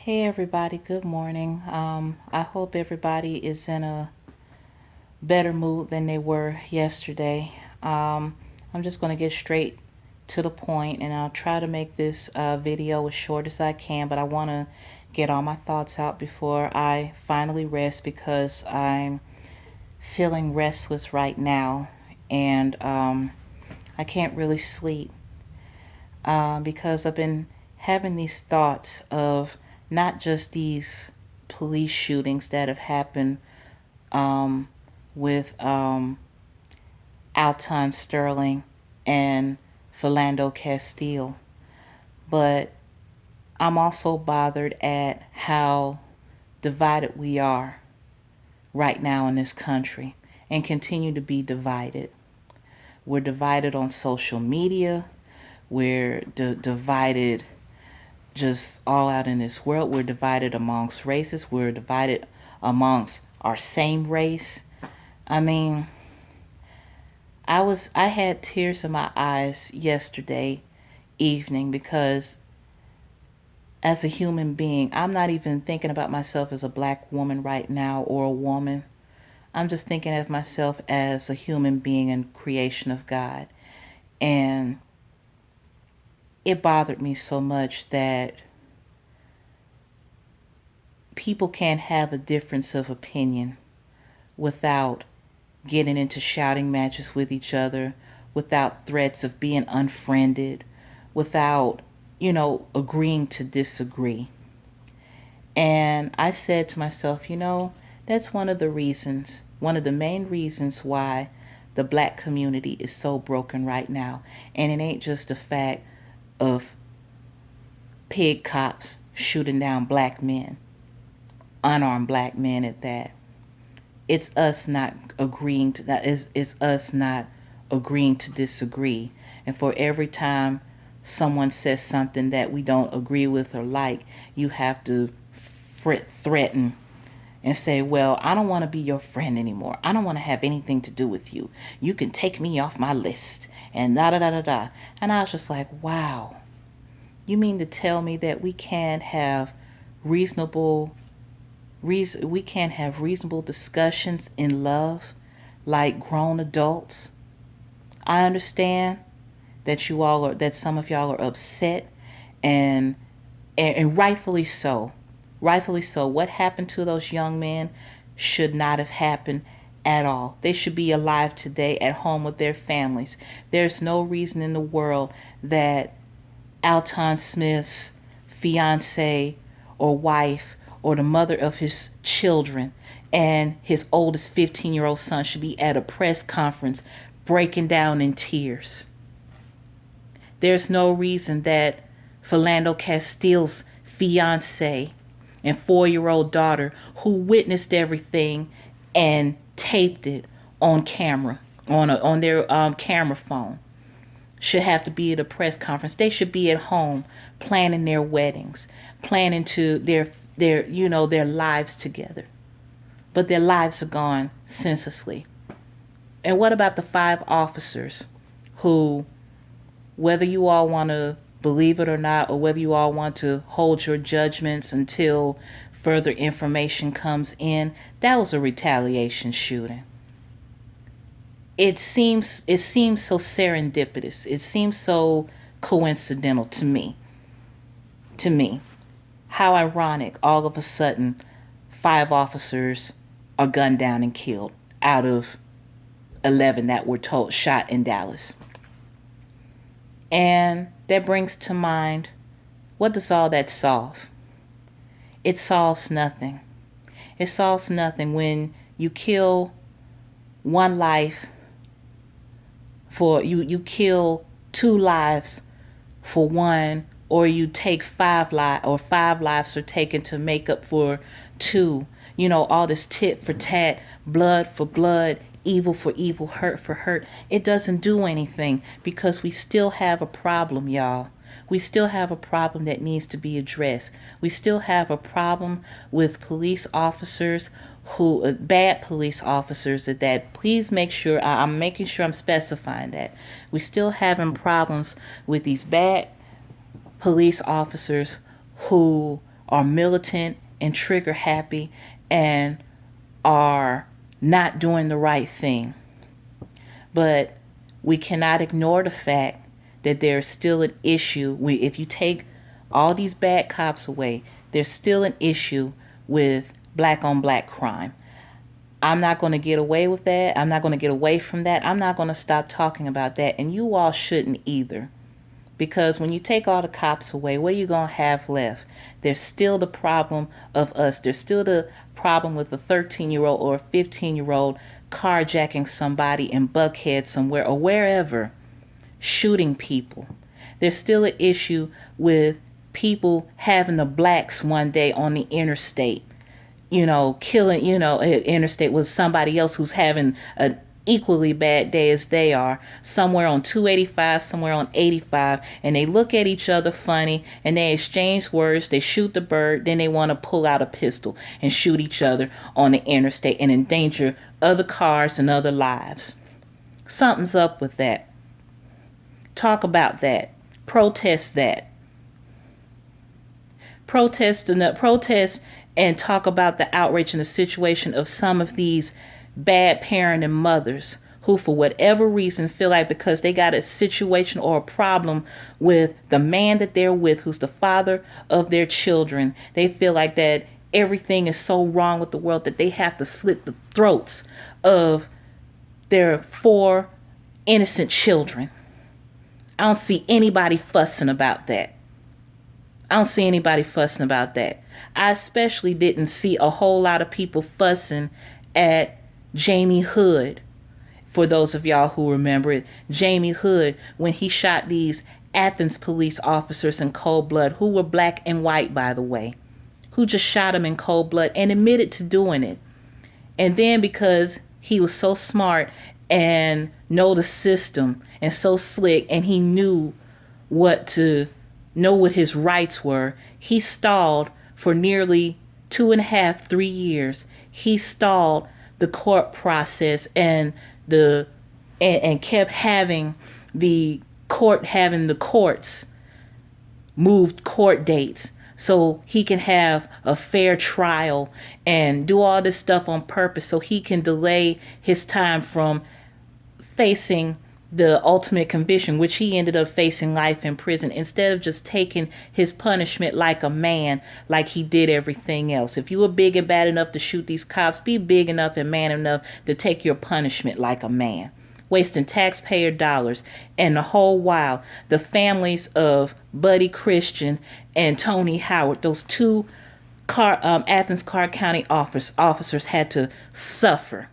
Hey everybody, good morning. I hope everybody is in a better mood than they were yesterday. I'm just going to get straight to the point and I'll try to make this video as short as I can, but I want to get all my thoughts out before I finally rest because I'm feeling restless right now and I can't really sleep because I've been having these thoughts of not just these police shootings that have happened um, with Alton Sterling and Philando Castile, but I'm also bothered at how divided we are right now in this country and continue to be divided. We're divided on social media. We're divided just all out in this world. We're divided amongst races. We're divided amongst our same race. I mean, I had tears in my eyes yesterday evening because as a human being, I'm not even thinking about myself as a black woman right now or a woman. I'm just thinking of myself as a human being and creation of God. And it bothered me so much that people can't have a difference of opinion without getting into shouting matches with each other, without threats of being unfriended, without, agreeing to disagree. And I said to myself, that's one of the main reasons why the black community is so broken right now. And it ain't just the fact of pig cops shooting down black men, unarmed black men at that. It's us not agreeing to that. It's us not agreeing to disagree. And for every time someone says something that we don't agree with or like, you have to threaten and say, well, I don't want to be your friend anymore. I don't want to have anything to do with you. You can take me off my list and da da da da da. And I was just like, wow, you mean to tell me that we can't have reasonable discussions in love like grown adults? I understand that some of y'all are upset and rightfully so. Rightfully so. What happened to those young men should not have happened at all. They should be alive today at home with their families. There's no reason in the world that Alton Smith's fiance or wife or the mother of his children and his oldest 15-year-old son should be at a press conference breaking down in tears. There's no reason that Philando Castile's fiance and 4-year-old daughter, who witnessed everything and taped it on camera, on their camera phone, should have to be at a press conference. They should be at home planning their weddings, planning to their lives together. But their lives are gone senselessly. And what about the 5 officers who, whether you all want to believe it or not, or whether you all want to hold your judgments until further information comes in, that was a retaliation shooting. It seems so serendipitous. It seems so coincidental to me. How ironic all of a sudden 5 officers are gunned down and killed out of 11 that were shot in Dallas. And that brings to mind, what does all that solve? It solves nothing. It solves nothing when you kill one life you kill 2 lives for one, or you take 5 lives, or 5 lives are taken to make up for 2. All this tit for tat, blood for blood, evil for evil, hurt for hurt. It doesn't do anything because we still have a problem, y'all. We still have a problem that needs to be addressed. We still have a problem with police officers bad police officers that please make sure, I'm making sure I'm specifying that. We still having problems with these bad police officers who are militant and trigger happy and are not doing the right thing. But we cannot ignore the fact that there's still an issue. If you take all these bad cops away, there's still an issue with black on black crime. I'm not going to get away with that. I'm not going to get away from that. I'm not going to stop talking about that. And you all shouldn't either. Because when you take all the cops away, what are you going to have left? There's still the problem of us. There's still the problem with a 13-year-old or a 15-year-old carjacking somebody in Buckhead somewhere or wherever, shooting people. There's still an issue with people having the blacks one day on the interstate, killing, interstate with somebody else who's having an equally bad day as they are, somewhere on 285, somewhere on 85, and they look at each other funny and they exchange words, they shoot the bird, then they want to pull out a pistol and shoot each other on the interstate and endanger other cars and other lives. Something's up with that. Talk about that. Protest that. Protest and talk about the outrage and the situation of some of these bad parent and mothers who, for whatever reason, feel like because they got a situation or a problem with the man that they're with, who's the father of their children, they feel like that everything is so wrong with the world that they have to slit the throats of their 4 innocent children. I don't see anybody fussing about that. I especially didn't see a whole lot of people fussing at Jamie Hood. For those of y'all who remember it, Jamie Hood, when he shot these Athens police officers in cold blood, who were black and white, by the way, who just shot them in cold blood and admitted to doing it. And then because he was so smart and know the system and so slick, and he knew what his rights were, he stalled for nearly 2.5, 3 years. He stalled the court process and kept having the courts moved court dates so he can have a fair trial and do all this stuff on purpose so he can delay his time from facing the ultimate conviction, which he ended up facing life in prison, instead of just taking his punishment like a man, like he did everything else. If you were big and bad enough to shoot these cops, be big enough and man enough to take your punishment like a man. Wasting taxpayer dollars. And the whole while, the families of Buddy Christian and Tony Howard, those 2 Athens Clarke County officers had to suffer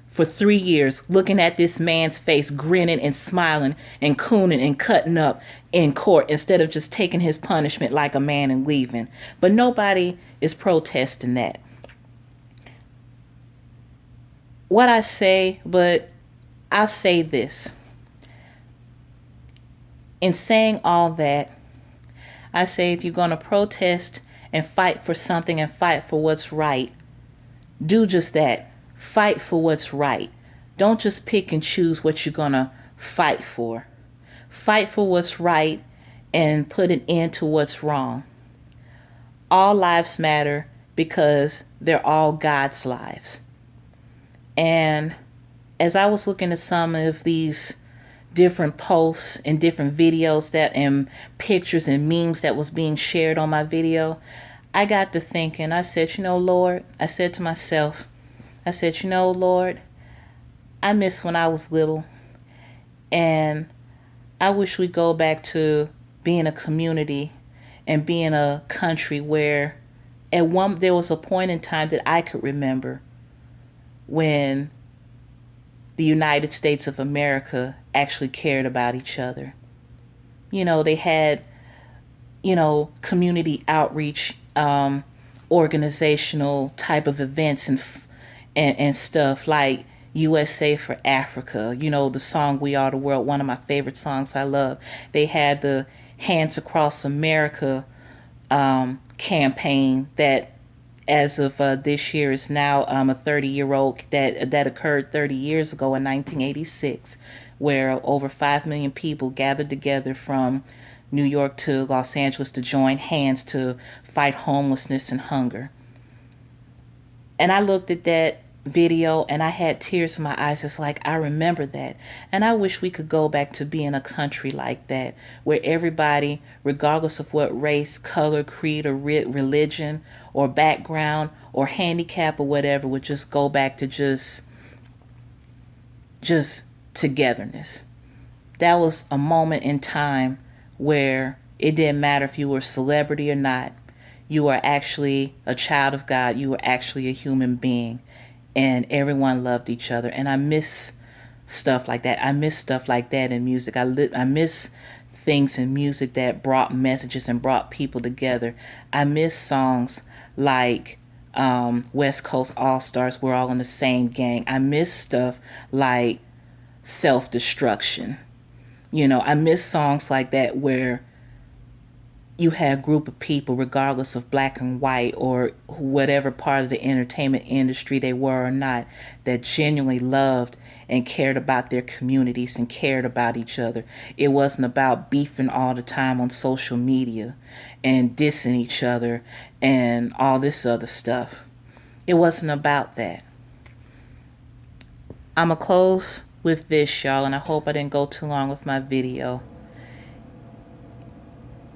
for 3 years, looking at this man's face, grinning and smiling and cooning and cutting up in court instead of just taking his punishment like a man and leaving. But nobody is protesting that. What I say, but I'll say this. In saying all that, I say if you're going to protest and fight for something and fight for what's right, do just that. Fight for what's right. Don't just pick and choose what you're going to fight for. Fight for what's right and put an end to what's wrong. All lives matter because they're all God's lives. And as I was looking at some of these different posts and different videos and pictures and memes that was being shared on my video, I got to thinking. I said, Lord, I said to myself, Lord, I miss when I was little, and I wish we'd go back to being a community and being a country where there was a point in time that I could remember when the United States of America actually cared about each other. They had, community outreach, organizational type of events and stuff like USA for Africa, the song We Are the World, one of my favorite songs I love. They had the Hands Across America campaign that as of this year is now a 30-year-old that occurred 30 years ago in 1986, where over 5 million people gathered together from New York to Los Angeles to join hands to fight homelessness and hunger. And I looked at that video and I had tears in my eyes. It's like, I remember that. And I wish we could go back to being a country like that, where everybody, regardless of what race, color, creed, or religion, or background, or handicap, or whatever, would just go back to just togetherness. That was a moment in time where it didn't matter if you were a celebrity or not. You are actually a child of God. You are actually a human being. And everyone loved each other. And I miss stuff like that. I miss stuff like that in music. I miss things in music that brought messages and brought people together. I miss songs like West Coast All Stars, We're All in the Same Gang. I miss stuff like Self-Destruction. I miss songs like that where you had a group of people, regardless of black and white or whatever part of the entertainment industry they were or not, that genuinely loved and cared about their communities and cared about each other. It wasn't about beefing all the time on social media and dissing each other and all this other stuff. It wasn't about that. I'm going to close with this, y'all, and I hope I didn't go too long with my video.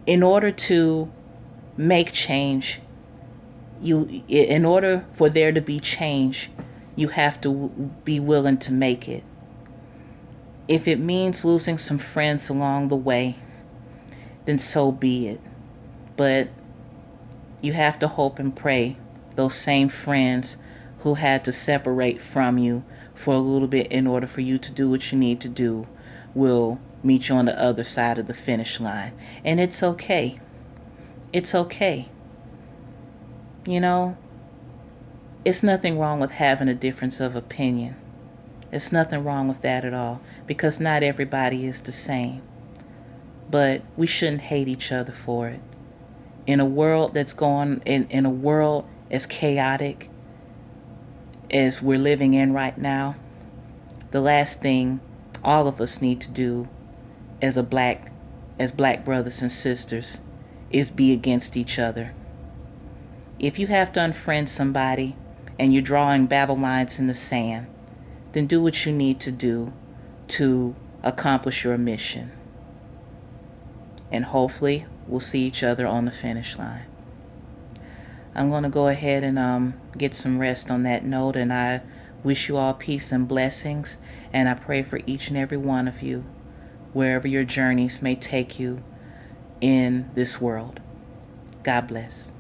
In order to make change, in order for there to be change, you have to be willing to make it. If it means losing some friends along the way, then so be it. But you have to hope and pray those same friends who had to separate from you for a little bit in order for you to do what you need to do will meet you on the other side of the finish line. And it's okay. It's okay. It's nothing wrong with having a difference of opinion. It's nothing wrong with that at all, because not everybody is the same. But we shouldn't hate each other for it. In a world that's in a world as chaotic as we're living in right now, the last thing all of us need to do as black brothers and sisters is be against each other. If you have to unfriend somebody and you're drawing battle lines in the sand, then do what you need to do to accomplish your mission. And hopefully we'll see each other on the finish line. I'm going to go ahead and get some rest on that note, and I wish you all peace and blessings, and I pray for each and every one of you, wherever your journeys may take you in this world. God bless.